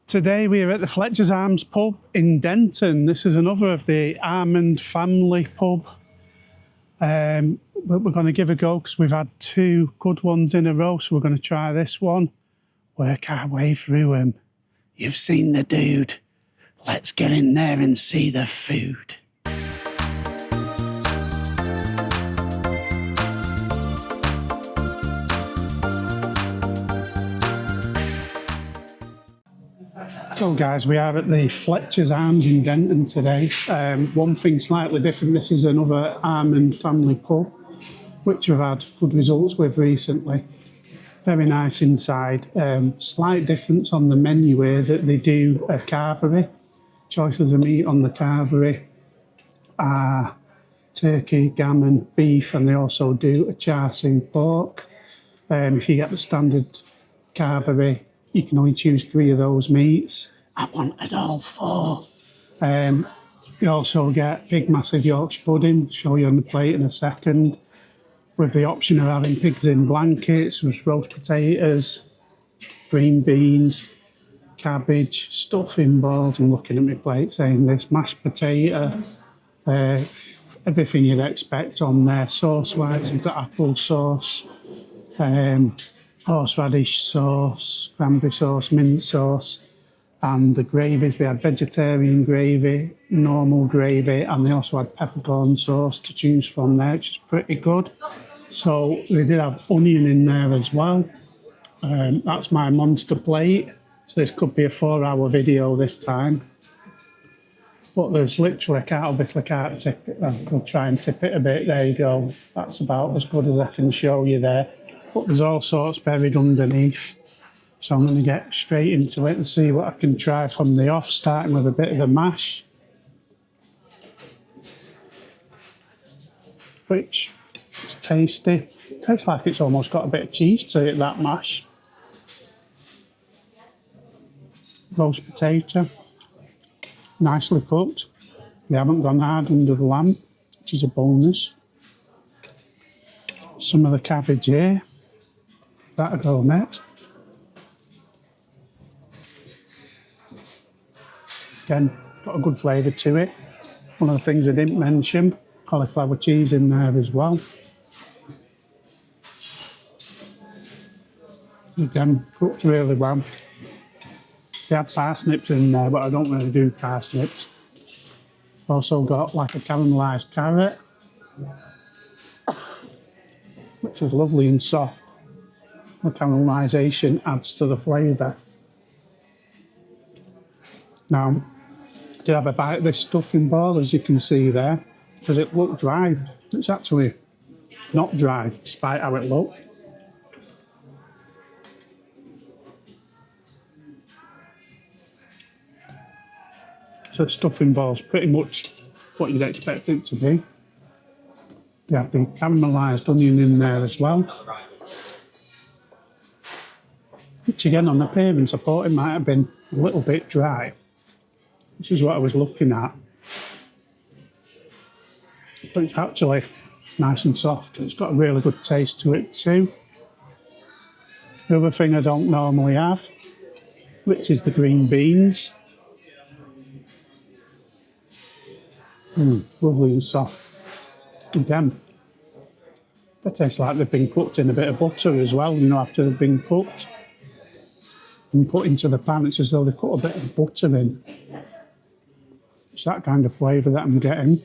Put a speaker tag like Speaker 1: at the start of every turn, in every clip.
Speaker 1: Today we are at the Fletchers Arms pub in Denton. This is another of the Almond Family Pub. But we're going to give a go because we've had two good ones in a row, so we're going to try this one. Work our way through them. You've seen the dude. Let's get in there and see the food. So guys, we are at the Fletchers Arms in Denton today. One thing slightly different, this is another Almond Family Pub, which we've had good results with recently. Very nice inside. Slight difference on the menu here that they do a carvery. Choices of meat on the carvery are turkey, gammon, beef, and they also do a char pork. If you get the standard carvery, you can only choose 3 of those meats. I wanted all 4. You also get big, massive Yorkshire pudding, show you on the plate in a second, with the option of having pigs in blankets, with roast potatoes, green beans, cabbage, stuffing balls. I'm looking at my plate saying this, mashed potato, everything you'd expect on there. Sauce-wise, you've got apple sauce, horseradish sauce, cranberry sauce, mint sauce, and the gravies. We had vegetarian gravy, normal gravy, and they also had peppercorn sauce to choose from there, which is pretty good. So they did have onion in there as well. That's my monster plate. So this could be a 4-hour video this time. But there's literally, I can't tip it. I'll try and tip it a bit. There you go. That's about as good as I can show you there. But there's all sorts buried underneath. So I'm going to get straight into it and see what I can try from the off, starting with a bit of a mash. Which is tasty. It tastes like it's almost got a bit of cheese to it, that mash. Roast potato. Nicely cooked. They haven't gone hard under the lamb, which is a bonus. Some of the cabbage here. That'll go next. Again, got a good flavour to it. One of the things I didn't mention, cauliflower cheese in there as well. Again, cooked really well. They had parsnips in there, but I don't really do parsnips. Also got like a caramelised carrot, which is lovely and soft. The caramelisation adds to the flavour. Now, I did have a bite of this stuffing ball, as you can see there, because it looked dry. It's actually not dry, despite how it looked. So the stuffing ball's pretty much what you'd expect it to be. They have the caramelised onion in there as well. Which again, on appearance, I thought it might have been a little bit dry. This is what I was looking at. But it's actually nice and soft. It's got a really good taste to it too. The other thing I don't normally have, which is the green beans. Lovely and soft. Again, they taste like they've been cooked in a bit of butter as well, you know, after they've been cooked and put into the pan. It's as though they put a bit of butter in. It's that kind of flavour that I'm getting.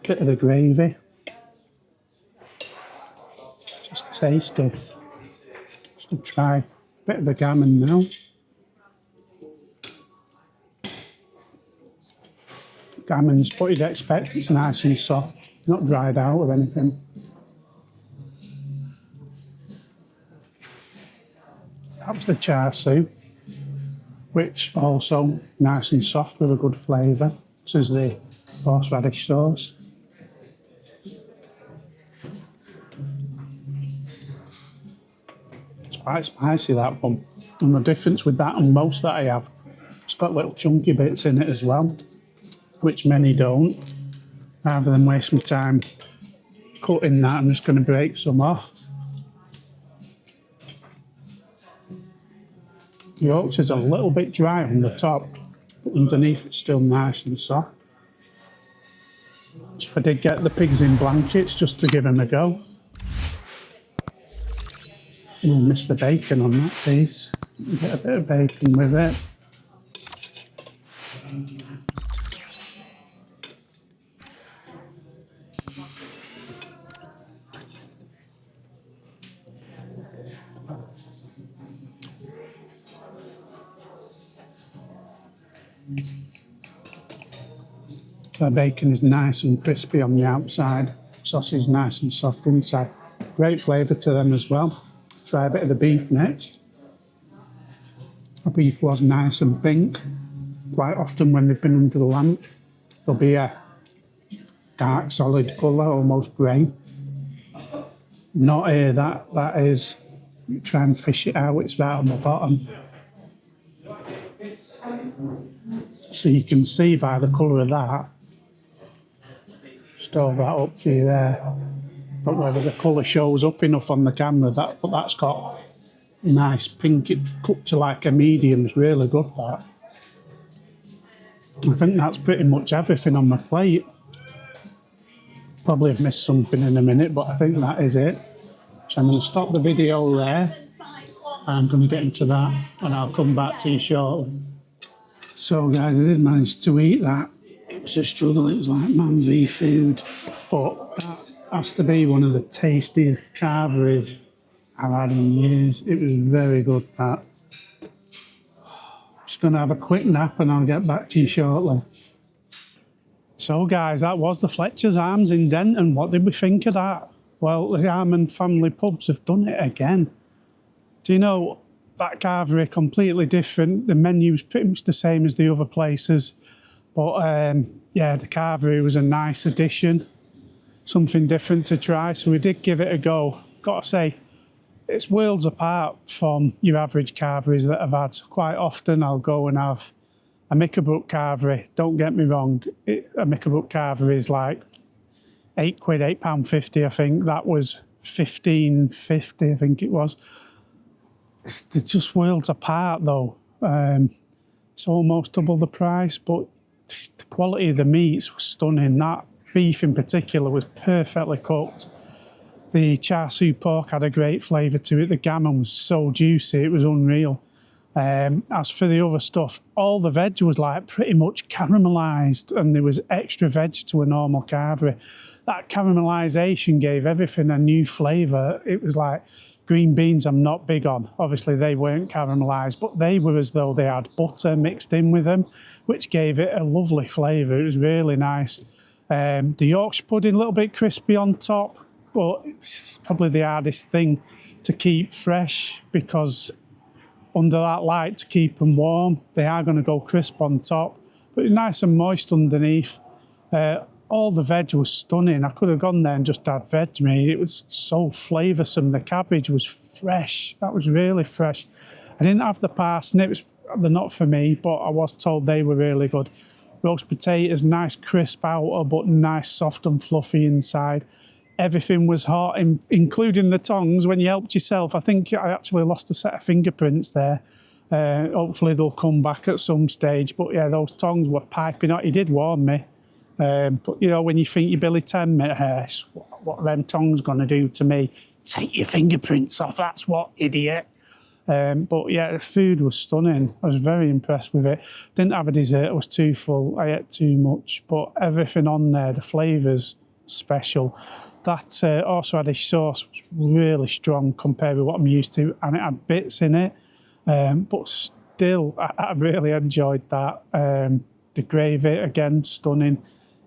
Speaker 1: Bit of the gravy. Just tasty. Just going to try a bit of the gammon now. Gammon's what you'd expect. It's nice and soft, not dried out or anything. That was the char soup, which also nice and soft with a good flavour. This is the horseradish sauce. It's quite spicy, that one. And the difference with that and most that I have, it's got little chunky bits in it as well, which many don't. Rather than waste my time cutting that, I'm just going to break some off. The Yorkshire's a little bit dry on the top, but underneath it's still nice and soft. So I did get the pigs in blankets just to give them a go. We'll miss the bacon on that piece. Get a bit of bacon with it. The bacon is nice and crispy on the outside. Sausage is nice and soft inside. Great flavour to them as well. Try a bit of the beef next. The beef was nice and pink. Quite often when they've been under the lamp, there'll be a dark solid colour, almost grey. Not here, that is, try and fish it out, it's right on the bottom. So you can see by the colour of that, just hold that up to you there. But whether the colour shows up enough on the camera, but that's got nice pink, it cooked to like a medium, it's really good that. I think that's pretty much everything on my plate. Probably have missed something in a minute, but I think that is it. So I'm going to stop the video there. I'm going to get into that and I'll come back to you shortly. So guys, I did manage to eat that. It was a struggle, it was like man v food, but that has to be one of the tastiest carveries I've had in years. It was very good, that. Just going to have a quick nap and I'll get back to you shortly. So guys, that was the Fletchers Arms in Denton. What did we think of that? Well, the Almond Family Pubs have done it again. Do you know, that carvery completely different. The menu's pretty much the same as the other places. But yeah, the carvery was a nice addition. Something different to try, so we did give it a go. Got to say, it's worlds apart from your average carveries that I've had. So quite often I'll go and have a Mickerbrook carvery. Don't get me wrong, a Mickerbrook carvery is like £8, £8.50 I think. That was £15.50 I think it was. They're just worlds apart though. It's almost double the price, but the quality of the meats was stunning. That beef in particular was perfectly cooked. The char siu pork had a great flavour to it. The gammon was so juicy, it was unreal. As for the other stuff, all the veg was like pretty much caramelised, and there was extra veg to a normal carvery. That caramelisation gave everything a new flavour. It was like green beans I'm not big on. Obviously they weren't caramelised, but they were as though they had butter mixed in with them, which gave it a lovely flavour. It was really nice. The Yorkshire pudding, a little bit crispy on top, but it's probably the hardest thing to keep fresh because under that light to keep them warm, they are going to go crisp on top, but it's nice and moist underneath. All the veg was stunning. I could have gone there and just had veg, mate. It was so flavoursome. The cabbage was fresh. That was really fresh. I didn't have the parsnips. They're not for me, but I was told they were really good. Roast potatoes, nice crisp outer, but nice soft and fluffy inside. Everything was hot, including the tongs. When you helped yourself, I think I actually lost a set of fingerprints there. Hopefully they'll come back at some stage. But yeah, those tongs were piping hot. He did warn me. But you know, when you think you're Billy 10, what are them tongs going to do to me? Take your fingerprints off, that's what, idiot. But yeah, the food was stunning. I was very impressed with it. Didn't have a dessert, I was too full. I ate too much, but everything on there, the flavours, special. That horseradish sauce was really strong compared with what I'm used to, and it had bits in it. But still, I really enjoyed that. The gravy, again, stunning.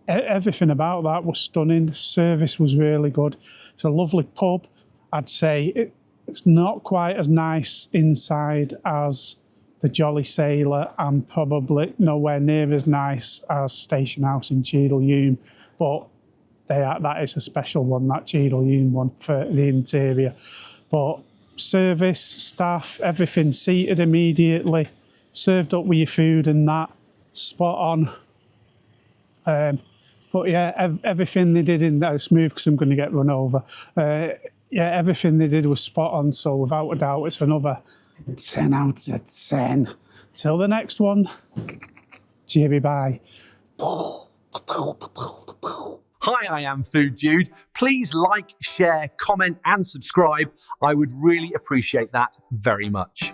Speaker 1: Everything about that was stunning. The service was really good. It's a lovely pub. I'd say it's not quite as nice inside as the Jolly Sailor, and probably nowhere near as nice as Station House in Cheadle Hulme, but that is a special one, that Cheadle Hulme one, for the interior. But service, staff, everything seated immediately, served up with your food and that, spot on. But yeah, everything they did in there, smooth because I'm going to get run over. Yeah, everything they did was spot on, so without a doubt it's another 10 out of 10. Till the next one. Cheery bye.
Speaker 2: Hi, I am Food Dude. Please like, share, comment and subscribe. I would really appreciate that very much.